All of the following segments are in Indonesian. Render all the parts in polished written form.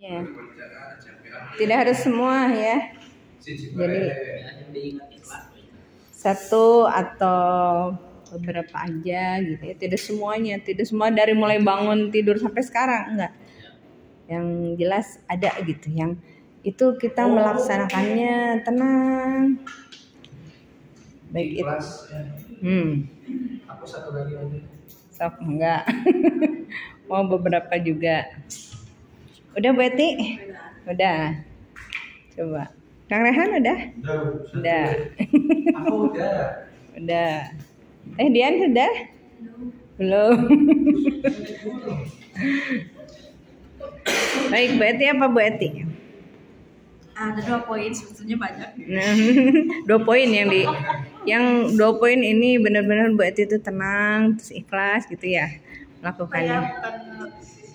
Ya, tidak harus semua ya. Jadi satu atau beberapa aja gitu ya. Tidak semuanya, tidak semua dari mulai bangun tidur sampai sekarang enggak. Yang jelas ada gitu. Yang itu kita melaksanakannya tenang. Baik itu. Aku satu lagi aja. Sok enggak. Mau beberapa juga. Udah Bu Eti? Udah. Coba. Kang Rehan udah? Udah. Aku udah. Udah. Dian sudah? Belum. Baik, Bu Eti apa Bu Eti? Ada 2 poin, sebetulnya banyak. Nah, 2 poin yang 2 poin ini benar-benar Bu Eti itu tenang, terus ikhlas gitu ya melakukannya. Saya bukan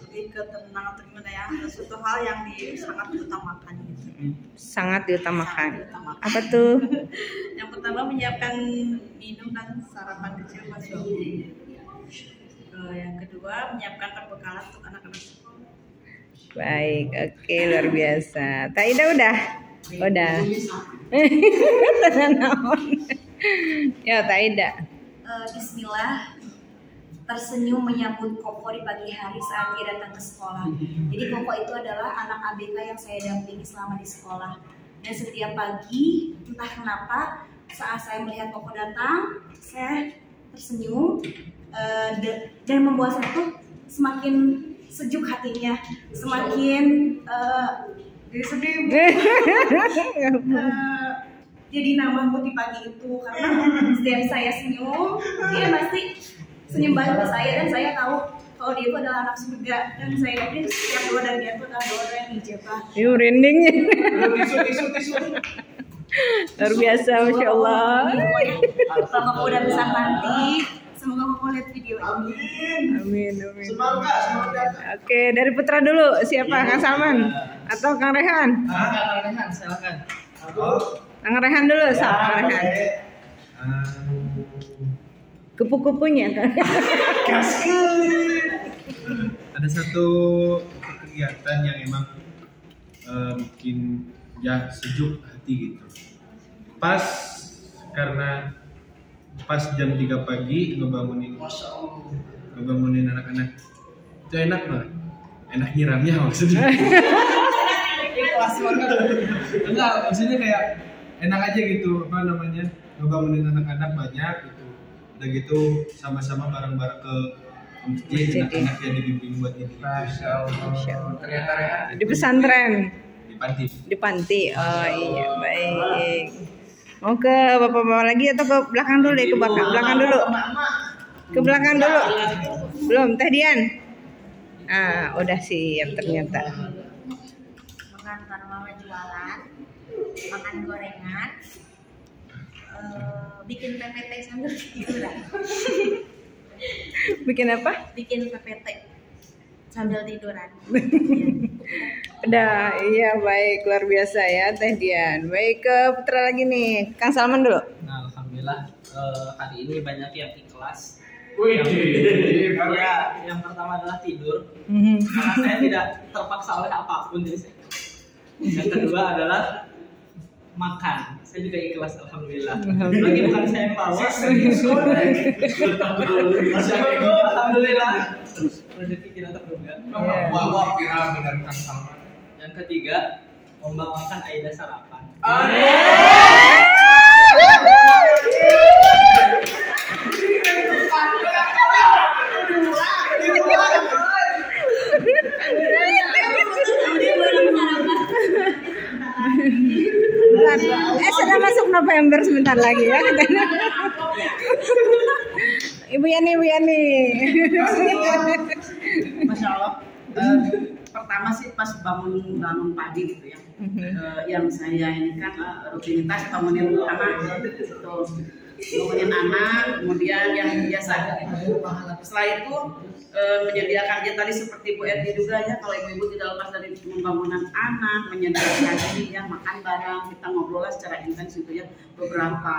lebih ke tenang atau gimana ya, suatu hal yang sangat diutamakan. Sangat diutamakan. Apa tuh? Yang pertama menyiapkan minum dan sarapan kecil buat suami. Yang kedua menyiapkan perbekalan untuk anak-anak sekolah. Baik, oke, luar biasa. Taida udah? Udah. Ya, Taida. Bismillah, tersenyum menyambut Koko di pagi hari saat dia datang ke sekolah. Jadi Koko itu adalah anak ABK yang saya dampingi selama di sekolah. Dan setiap pagi, entah kenapa, saat saya melihat Koko datang, saya tersenyum dan membuat saya tuh semakin sejuk hatinya, semakin jadi sedih. Jadi nambah mood di pagi itu karena setiap saya senyum, dia pasti senyum balik ke saya dan saya tahu kalau dia itu adalah anak surga dan saya yakin setiap doa dari dia itu adalah doa yang dijabah. Merinding. Tisu. Luar biasa, Masya Allah. Kalau udah besar nanti, semoga Koko lihat video ini. Amin. Semoga. Oke, dari Putra dulu. Siapa? Kang Salman atau Kang Rehan? Kang Rehan, silakan. Kang Rehan dulu, Kang Rehan. Kupu-kupunya kan. Ada satu kegiatan yang emang bikin ya sejuk hati gitu. Pas jam 3 pagi ngebangunin anak-anak itu enak banget, enak nyiramnya maksudnya. Enggak, maksudnya kayak enak aja gitu, apa namanya, ngebangunin anak-anak banyak gitu, udah gitu sama-sama bareng-bareng ke masjid, anak-anak yang dibimbing buat ini. Masya Allah. Ternyata Rehan Di pesantren. Di panti. Oh iya, baik. Mau ke bapak-bapak lagi atau ke belakang dulu deh? Ke belakang dulu. Ke belakang dulu. Belum, Teh Dian. Udah siap ternyata. Mengantar mama jualan, makan gorengan, bikin PPT sambil tiduran. Bikin apa? Bikin PPT sambil tiduran. Udah, iya baik, luar biasa ya Teh Dian. Baik, ke Putra lagi nih. Kang Salman dulu. Nah, alhamdulillah hari ini banyak yang ikhlas. Wih, Yang pertama adalah tidur. Karena saya tidak terpaksa oleh apapun jadi saya. Yang kedua adalah makan. Saya juga ikhlas, alhamdulillah. Lagi bukan saya yang bawa. Alhamdulillah. Rezeki tidak terduga. Wah, viral benar Kang Salman. Yang ketiga, membawakan Aida sarapan. Sudah masuk November sebentar lagi ya. Ibu Yani. Masya Allah. Pertama sih pas bangun pagi gitu ya. Yang saya ini kan rutinitas bangunin anak gitu. Bangunin anak, kemudian yang biasa gitu. Setelah itu menyediakan dia tadi seperti Bu Eti juga ya, kalau ibu-ibu tidak lepas dari pembangunan anak, menyediakan ya makan bareng, kita ngobrol secara intens gitu ya beberapa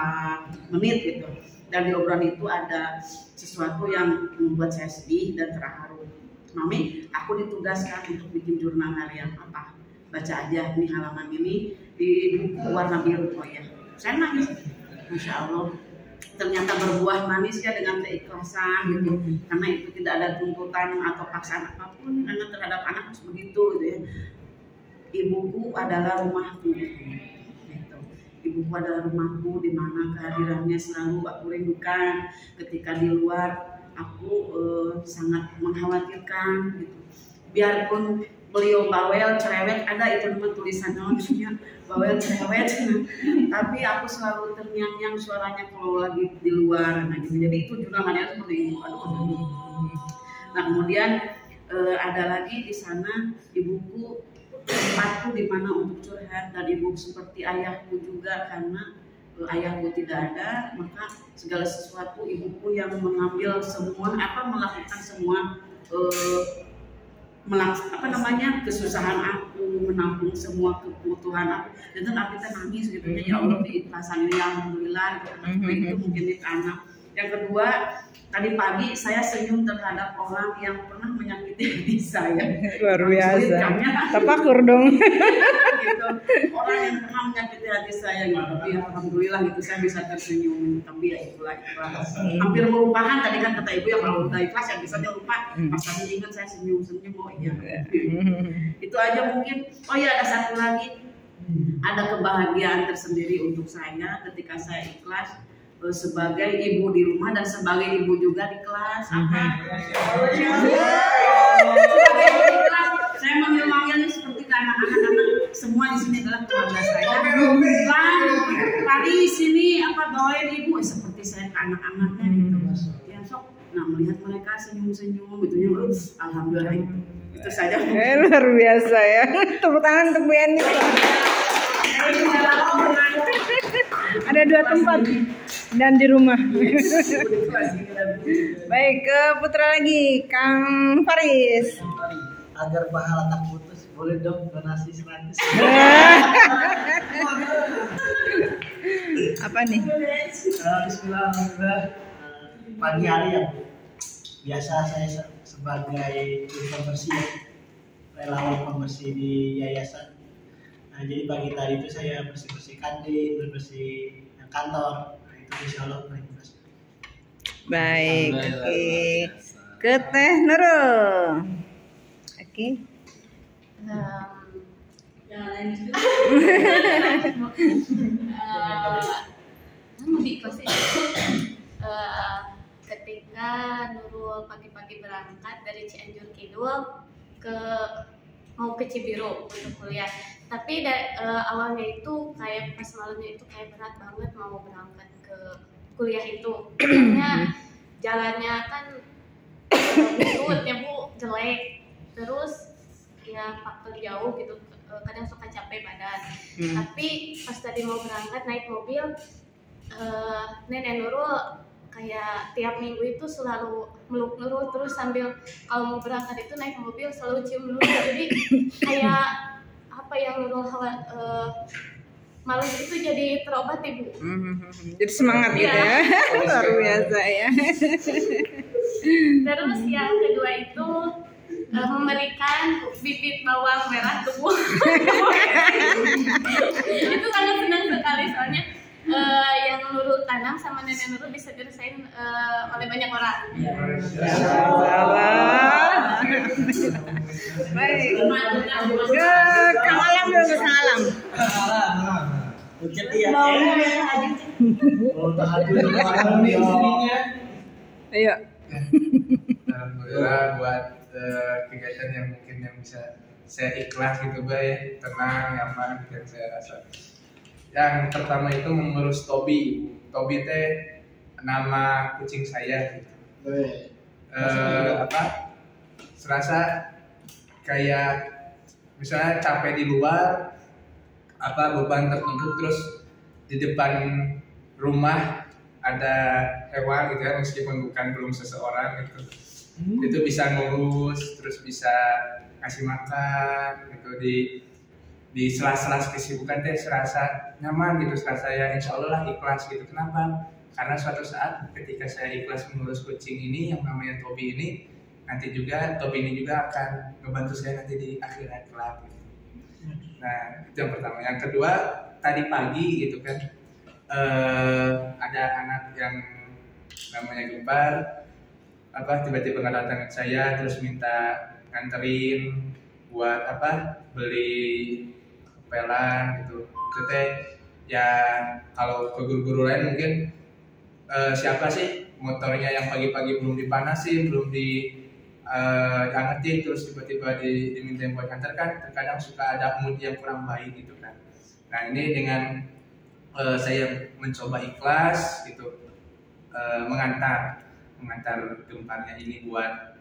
menit gitu. Dan di obrolan itu ada sesuatu yang membuat saya sedih dan terharu. Mami, aku ditugaskan untuk bikin jurnal harian apa? Baca aja nih halaman ini di buku warna biru. Oh ya, saya nangis. Masya Allah, ternyata berbuah manis ya dengan keikhlasan gitu. Karena itu tidak ada tuntutan atau paksaan apapun karena terhadap anak harus begitu gitu ya. Ibuku adalah rumahku. Gitu. Ibuku adalah rumahku di mana kehadirannya selalu aku rindukan. Ketika di luar aku sangat mengkhawatirkan gitu. Biarpun beliau bawel, cerewet, ada itu nama tulisannya maksudnya bawel, cerewet, tapi aku selalu terngiang-ngiang suaranya kalau lagi di luar, nah gitu. Jadi itu juga makanya seperti itu. Nah kemudian ada lagi di sana ibuku, tempatku di mana untuk curhat, dan ibu seperti ayahku juga karena ayahku tidak ada, maka segala sesuatu ibuku yang mengambil semua melakukan semua kesusahan aku, menampung semua kebutuhan aku. Dan aku nangis gitu ya Allah, keikhlasan ini alhamdulillah gitu. Itu mungkin itu anak. Yang kedua, tadi pagi saya senyum terhadap orang yang pernah menyakiti hati saya. Luar biasa. Tapakur dong. Gitu. Orang yang pernah menyakiti hati saya gitu. Tapi alhamdulillah gitu saya bisa tersenyum. Tapi ya itulah ikhlas. Hampir melupakan tadi kan kata ibu yang kalau udah ikhlas yang bisa lupa. Pas tadi ingat saya senyum-senyum. Oh iya. Itu aja mungkin. Oh iya, ada satu lagi. Ada kebahagiaan tersendiri untuk saya ketika saya ikhlas sebagai ibu di rumah dan sebagai ibu juga di kelas. Sebagai ibu di kelas, saya manggil-manggilnya seperti anak-anak karena semua di sini adalah keluarga saya. Tadi sini bawain ibu seperti saya ke anak-anaknya gitu. Ya sok, nah melihat mereka senyum-senyum gitu ya, alhamdulillah itu saja. Luar biasa ya. Tepuk tangan untuk Bu Yani. Ada 2 tempat dan di rumah. Baik, ke putra lagi, Kang Faris. Agar pahala tak putus, boleh dong donasi 100. Apa nih? Bismillah, pagi hari yang biasa saya sebagai pembersih, relawan pembersih di yayasan. Nah, jadi pagi tadi itu saya bersih-bersih kantin, bersih kantor. Nah, itu insya Allah berimbas. Baik, oke. Ke Teh Nurul. Oke. Ketika Nurul pagi-pagi berangkat dari Cianjur Kidul mau ke Cibiru untuk kuliah, tapi awalnya itu kayak pas malamnya itu kayak berat banget mau berangkat ke kuliah itu karena jalannya kan ya Bu, jelek, terus ya faktor jauh gitu, kadang suka capek badan. Tapi pas tadi mau berangkat naik mobil, Nenek Nurul kayak tiap minggu itu selalu meluk Nurul, terus sambil kalau mau berangkat itu naik mobil selalu cium Nurul. Jadi kayak apa yang Nurul malam itu jadi terobat Ibu. Jadi semangat gitu ya. Luar biasa ya. Terus yang kedua itu memberikan bibit bawang merah tubuh. Itu sangat senang sekali soalnya yang Nurul tanam sama Nenek Nurul bisa dirasain oleh banyak orang. Salah. Baik. Ke Kang Alam dulu, Kang Alam. Mungkin dia. Ayo. Alhamdulillah buat kegiatan yang mungkin yang bisa saya ikhlas gitu ya, tenang, nyaman yang saya rasa. Yang pertama itu mengurus Tobi. Tobi teh nama kucing saya gitu. Serasa kayak misalnya capek di luar, beban tertumpuk, terus di depan rumah ada hewan gitu ya, meskipun belum seseorang gitu. Itu bisa ngurus, terus bisa kasih makan gitu di sela-sela kesibukan teh serasa nyaman gitu, serasa ya insya Allah lah ikhlas gitu. Kenapa? Karena suatu saat ketika saya ikhlas mengurus kucing ini yang namanya Tobi ini, nanti juga top ini juga akan ngebantu saya nanti di akhirat kelak. Nah itu yang pertama. Yang kedua tadi pagi gitu kan ada anak yang namanya Gempar tiba-tiba ngedatangin saya terus minta nganterin buat beli pelan gitu. Ya kalau ke guru-guru lain mungkin siapa sih motornya yang pagi-pagi belum dipanasin, belum diangetin terus tiba-tiba dimintain buat nganter kan terkadang suka ada mood yang kurang baik gitu kan. Nah ini dengan saya mencoba ikhlas gitu mengantar Gemparnya ini buat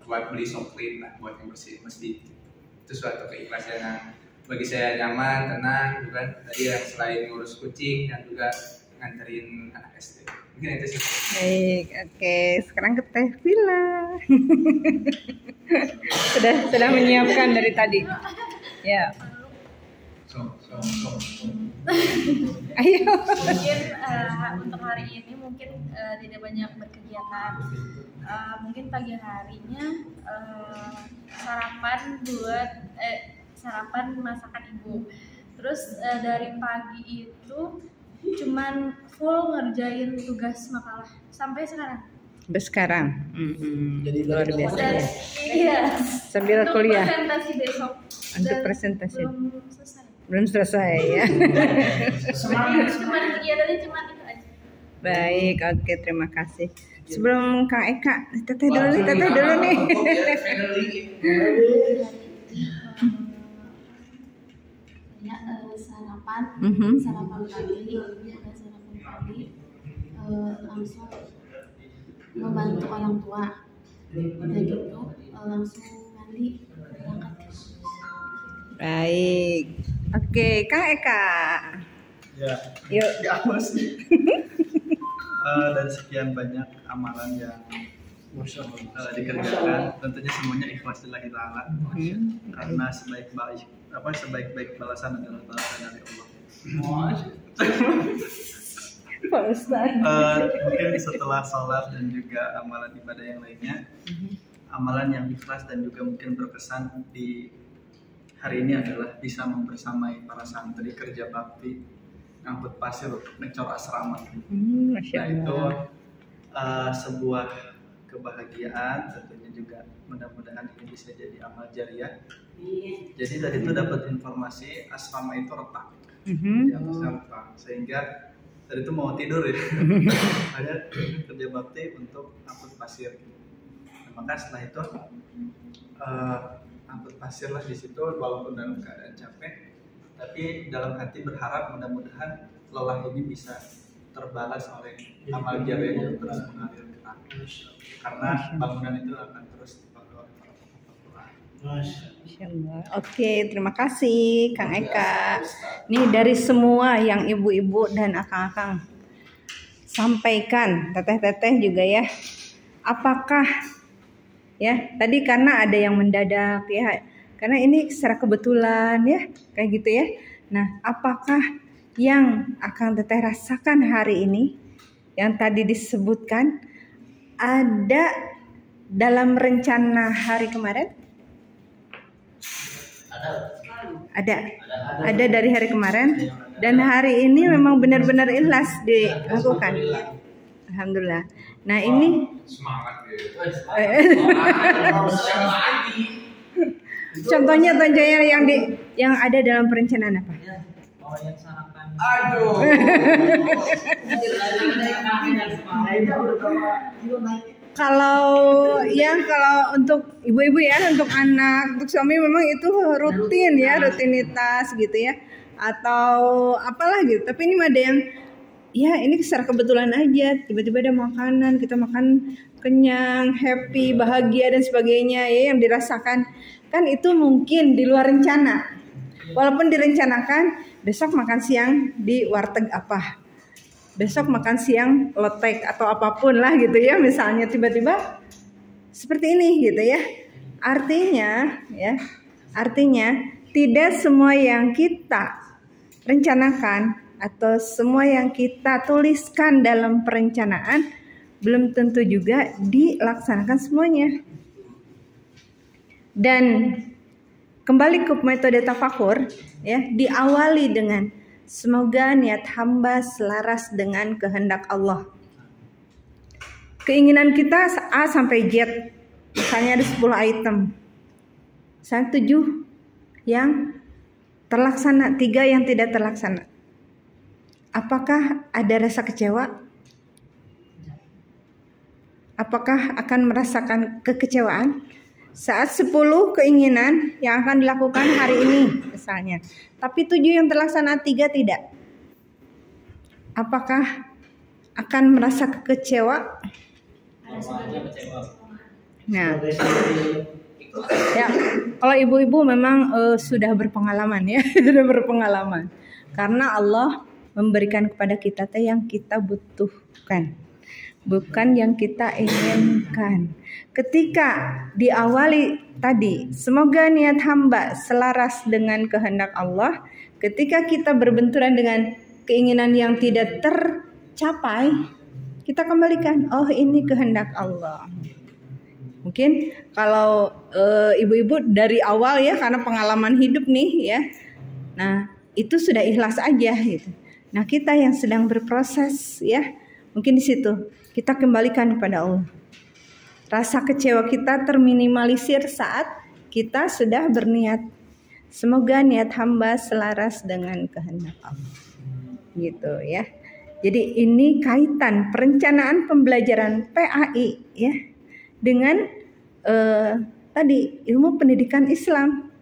beli soklin lah buat yang bersih masjid. Itu suatu keikhlasan yang bagi saya nyaman, tenang gitu kan. Tadi yang selain ngurus kucing dan juga nganterin anak SD. Mungkin itu sih. Baik, oke. Sekarang ke Teh Villa. sudah menyiapkan dari tadi. Ya. Ayo. Mungkin untuk hari ini mungkin tidak banyak berkegiatan. Mungkin pagi harinya sarapan masakan ibu. Terus dari pagi itu cuman full ngerjain tugas makalah sampai sekarang. Sampai sekarang. Jadi luar biasa. Iya. Sambil Untuk kuliah. presentasi besok. Untuk Dan presentasi. Belum selesai. Ya. Cuman kegiatannya cuma itu aja. Baik, oke, terima kasih. Sebelum Kang Eka, teteh dulu nih. Ya, sarapan pagi langsung membantu orang tua udah gitu langsung mandi berangkat. Baik, oke, Kang Eka. Ya. Yuk. Dari sekian banyak amalan yang dikerjakan, tentunya semuanya ikhlas lillahi ta'ala. Karena sebaik-baik balasan adalah balasan dari Allah. Pak Ustaz. Mungkin setelah sholat dan juga amalan ibadah yang lainnya, amalan yang ikhlas dan juga mungkin berkesan di hari ini adalah bisa membersamai para santri kerja bakti ngangkut pasir untuk ngecor asrama. Nah itu sebuah kebahagiaan, tentunya juga mudah-mudahan ini bisa jadi amal jariah. Jadi tadi itu dapat informasi asrama itu retak, di atasnya retak, sehingga tadi itu mau tidur ya, ada kerja bakti untuk angkut pasir. Nah, maka setelah itu angkut pasir lah di situ, walaupun dalam keadaan capek, tapi dalam hati berharap mudah-mudahan lelah ini bisa terbalas oleh amal jariah yang terus mengalir ke atas. Karena bangunan itu akan terus dipakai oleh para Quran. Oke, terima kasih Kang Eka. Nih dari semua yang ibu-ibu dan akang-akang sampaikan, teteh-teteh juga ya. Apakah ya tadi karena ada yang mendadak ya, karena ini secara kebetulan ya kayak gitu ya. Nah, apakah yang akan teteh rasakan hari ini yang tadi disebutkan ada dalam rencana hari kemarin? Ada dari hari kemarin dan hari ini memang benar-benar ikhlas dilakukan. Alhamdulillah. Nah ini Semangat gitu. contohnya yang ada dalam perencanaan apa? Yang sarapan. Aduh. Kalau untuk ibu-ibu ya, untuk anak, untuk suami memang itu rutin ya, rutinitas gitu ya, atau apalah gitu. Tapi ini ada yang ya ini secara kebetulan aja, tiba-tiba ada makanan, kita makan kenyang, happy, bahagia dan sebagainya ya yang dirasakan. Kan itu mungkin di luar rencana. Walaupun direncanakan besok makan siang di warteg apa, besok makan siang lotek atau apapun lah gitu ya, misalnya tiba-tiba seperti ini gitu ya. Artinya tidak semua yang kita rencanakan atau semua yang kita tuliskan dalam perencanaan belum tentu juga dilaksanakan semuanya. Dan kembali ke metode tafakur, ya, diawali dengan semoga niat hamba selaras dengan kehendak Allah. Keinginan kita A sampai Z, misalnya ada 10 item. Saya 7 yang terlaksana, 3 yang tidak terlaksana. Apakah ada rasa kecewa? Apakah akan merasakan kekecewaan saat 10 keinginan yang akan dilakukan hari ini misalnya, tapi 7 yang terlaksana, 3 tidak? Apakah akan merasa kecewa? Nah, ya, kalau ibu-ibu memang sudah berpengalaman ya, sudah berpengalaman. Karena Allah memberikan kepada kita yang kita butuhkan, bukan yang kita inginkan. Ketika diawali tadi, semoga niat hamba selaras dengan kehendak Allah. Ketika kita berbenturan dengan keinginan yang tidak tercapai, kita kembalikan, oh ini kehendak Allah. Mungkin kalau ibu-ibu dari awal ya, karena pengalaman hidup nih ya, nah itu sudah ikhlas aja gitu. Nah kita yang sedang berproses ya, mungkin di situ kita kembalikan kepada Allah. Rasa kecewa kita terminimalisir saat kita sudah berniat, semoga niat hamba selaras dengan kehendak Allah. Gitu ya. Jadi ini kaitan perencanaan pembelajaran PAI ya dengan tadi ilmu pendidikan Islam.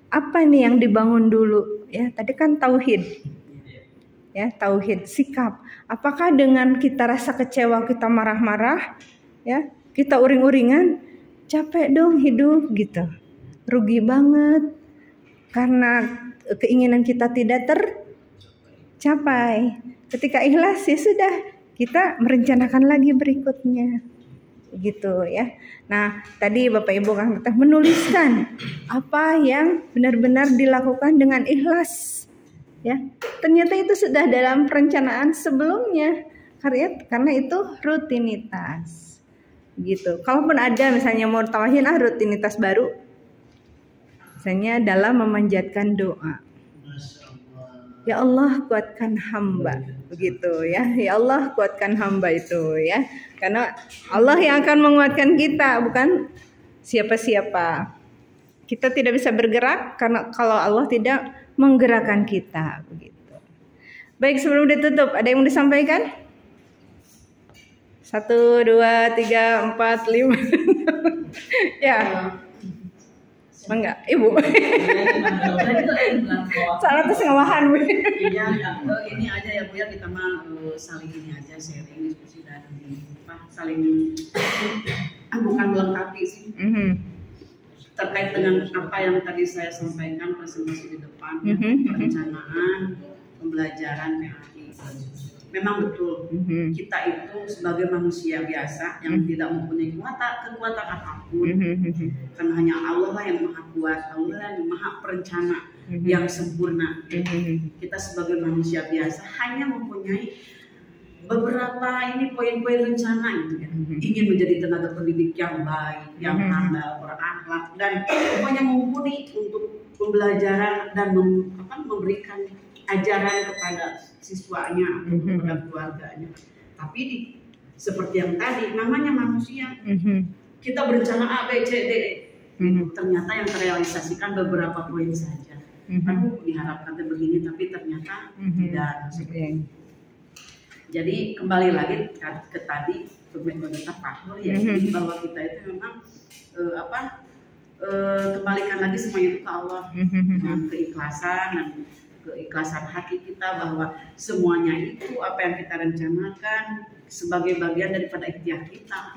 Apa nih yang dibangun dulu ya? Tadi kan tauhid. Ya, tauhid, sikap. Apakah dengan kita rasa kecewa kita marah-marah ya, kita uring-uringan, capek dong hidup gitu, rugi banget karena keinginan kita tidak tercapai. Ketika ikhlas ya sudah, kita merencanakan lagi berikutnya gitu ya. Nah tadi Bapak Ibu kan kita menuliskan apa yang benar-benar dilakukan dengan ikhlas ya, ternyata itu sudah dalam perencanaan sebelumnya karena itu rutinitas gitu. Kalaupun ada misalnya mau tambahin rutinitas baru, misalnya dalam memanjatkan doa, ya Allah kuatkan hamba, begitu ya. Ya Allah kuatkan hamba itu ya, karena Allah yang akan menguatkan kita, bukan siapa-siapa. Kita tidak bisa bergerak karena kalau Allah tidak menggerakkan kita, begitu. Baik, sebelum ditutup ada yang mau disampaikan? 1, 2, 3, 4, 5 ya. Enggak, Ibu. Salah terus ngawahan, Bu. Iya, ini aja ya Bu ya, kita mah saling ini aja, sharing diskusi dan saling bukan melengkapi sih. Terkait dengan apa yang tadi saya sampaikan presentasi di depan, perencanaan pembelajaran PAI. Memang betul, kita itu sebagai manusia biasa yang tidak mempunyai kekuatan apapun, karena hanya Allah lah yang maha kuat, Allah yang maha perencana yang sempurna. Kita sebagai manusia biasa hanya mempunyai beberapa ini poin-poin rencana gitu ya. Ingin menjadi tenaga pendidik yang baik, yang handal, berakhlak, dan pokoknya mumpuni untuk pembelajaran dan memberikan ajaran kepada siswanya, kepada keluarganya. Tapi seperti yang tadi, namanya manusia, kita berencana A, B, C, D, ternyata yang terrealisasikan beberapa poin saja. Aduh, diharapkan begini, tapi ternyata tidak. Jadi kembali lagi ke tadi ke metode tafakur ya, bahwa kita itu memang kembalikan lagi semuanya itu ke Allah dengan keikhlasan dan keikhlasan hati kita bahwa semuanya itu apa yang kita rencanakan sebagai bagian daripada ikhtiar kita.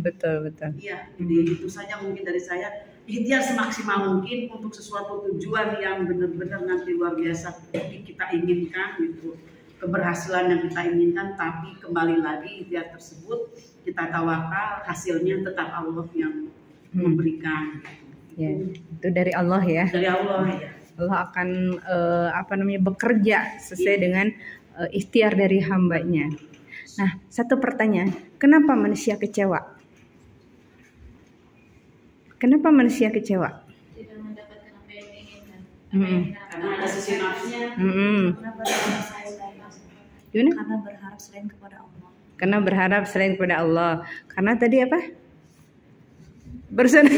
Betul. Iya, jadi itu saja mungkin dari saya, ikhtiar semaksimal mungkin untuk sesuatu tujuan yang benar-benar nanti luar biasa kita inginkan gitu. Keberhasilan yang kita inginkan, tapi kembali lagi ikhtiar tersebut kita tawakal, hasilnya tetap Allah yang memberikan. Ya, itu dari Allah ya. Dari Allah ya. Allah akan bekerja sesuai dengan ikhtiar dari hambanya. Nah, satu pertanyaan, kenapa manusia kecewa? Kenapa manusia kecewa? Tidak mendapatkan apa yang diinginkan. Karena ada sisi nafsunya. Karena berharap selain Gimana? karena berharap selain kepada Allah. Karena berharap selain kepada Allah. Karena tadi apa? Barusan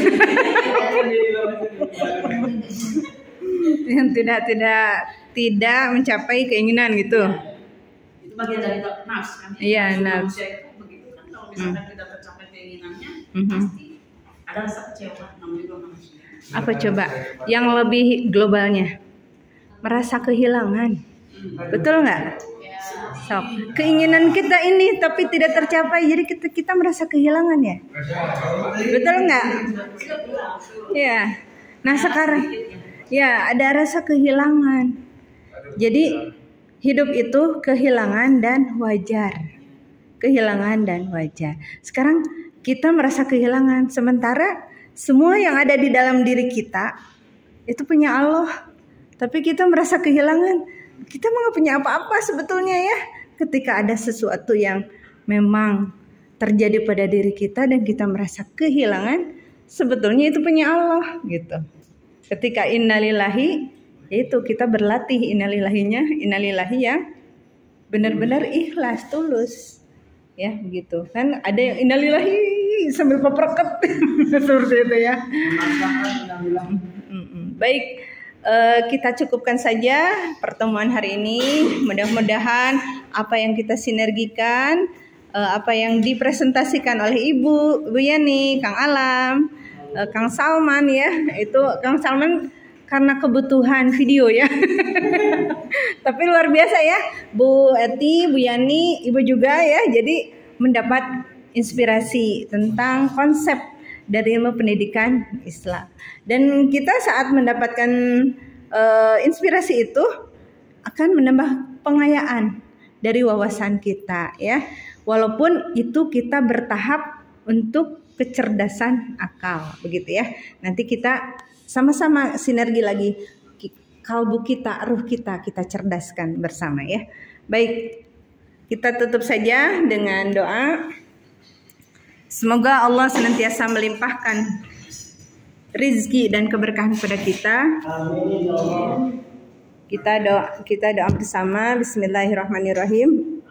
yang tidak mencapai keinginan gitu. Itu bagian dari nafsu kan. Iya, nafsu. Manusia itu begitu kan, kalau misalkan tidak tercapai keinginannya, pasti ada rasa kecewa, namanya juga manusia. Apa coba? Yang lebih globalnya, merasa kehilangan. Betul nggak? Sok. Keinginan kita ini tapi tidak tercapai, jadi kita merasa kehilangan ya. Betul nggak? Ya. Nah sekarang, ya ada rasa kehilangan. Jadi hidup itu kehilangan dan wajar. Kehilangan dan wajar. Sekarang kita merasa kehilangan, sementara semua yang ada di dalam diri kita itu punya Allah. Tapi kita merasa kehilangan. Kita nggak punya apa-apa sebetulnya ya. Ketika ada sesuatu yang memang terjadi pada diri kita dan kita merasa kehilangan, sebetulnya itu punya Allah gitu. Ketika innalillahi, itu kita berlatih innalillahi yang benar-benar ikhlas, tulus. Ya begitu. Kan ada yang innalillahi sambil pepreket seperti itu ya. Baik. Kita cukupkan saja pertemuan hari ini. Mudah-mudahan apa yang kita sinergikan, apa yang dipresentasikan oleh Ibu Yani, Kang Alam, Kang Salman ya, itu Kang Salman karena kebutuhan video ya. Tapi luar biasa ya, Bu Eti, Bu Yani, Ibu juga ya. Jadi mendapat inspirasi tentang konsep dari ilmu pendidikan Islam. Dan kita saat mendapatkan inspirasi itu akan menambah pengayaan dari wawasan kita ya. Walaupun itu kita bertahap untuk kecerdasan akal begitu ya. Nanti kita sama-sama sinergi lagi, kalbu kita, ruh kita cerdaskan bersama ya. Baik, kita tutup saja dengan doa. Semoga Allah senantiasa melimpahkan rizki dan keberkahan kepada kita. Kita doa bersama. Bismillahirrahmanirrahim.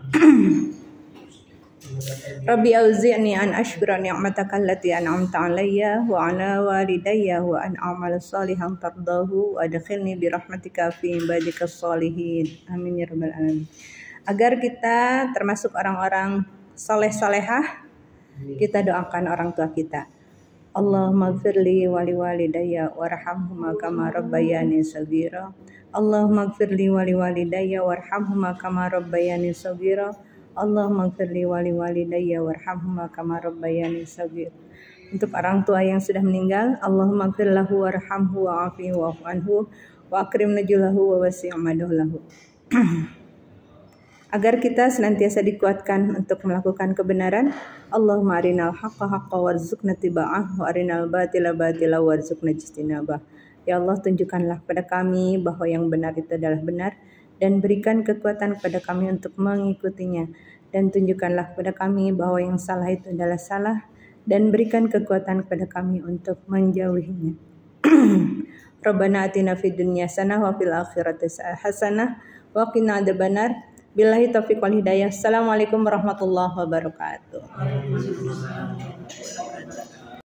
Rabbi auzi'ni an ashkura ni'mataka allati an'amta 'alayya wa 'ala walidayya wa an a'mala shalihan tardahu wa adkhilni bi rahmatika fi ibadikas shalihin. Amin ya rabbal alamin. Agar kita termasuk orang-orang saleh-salehah, kita doakan orang tua kita. Allahumma gfirli wali walidayya warhamhuma kama rabbayani shaghira. Allahumma gfirli wali walidayya warhamhuma kama rabbayani shaghira. Allahumma gfirli wali walidayya warhamhuma kama rabbayani shaghira. Untuk orang tua yang sudah meninggal, Allahumma gfir lahu warhamhu wa'afihi wa'fu anhu wa akrim nuzulahu wa wasi' madhulahu. Agar kita senantiasa dikuatkan untuk melakukan kebenaran. Allahumma arinal haqqa haqqa warzuqna tiba'ah wa arinal batila batila warzuqna ijtinabah. Ya Allah, tunjukkanlah kepada kami bahwa yang benar itu adalah benar dan berikan kekuatan kepada kami untuk mengikutinya, dan tunjukkanlah kepada kami bahwa yang salah itu adalah salah dan berikan kekuatan kepada kami untuk menjauhinya. Rabbana atina fid dunya hasanah wa fil akhirati hasanah wa qina adzabannar. Billahi taufiq wal hidayah. Assalamualaikum warahmatullahi wabarakatuh.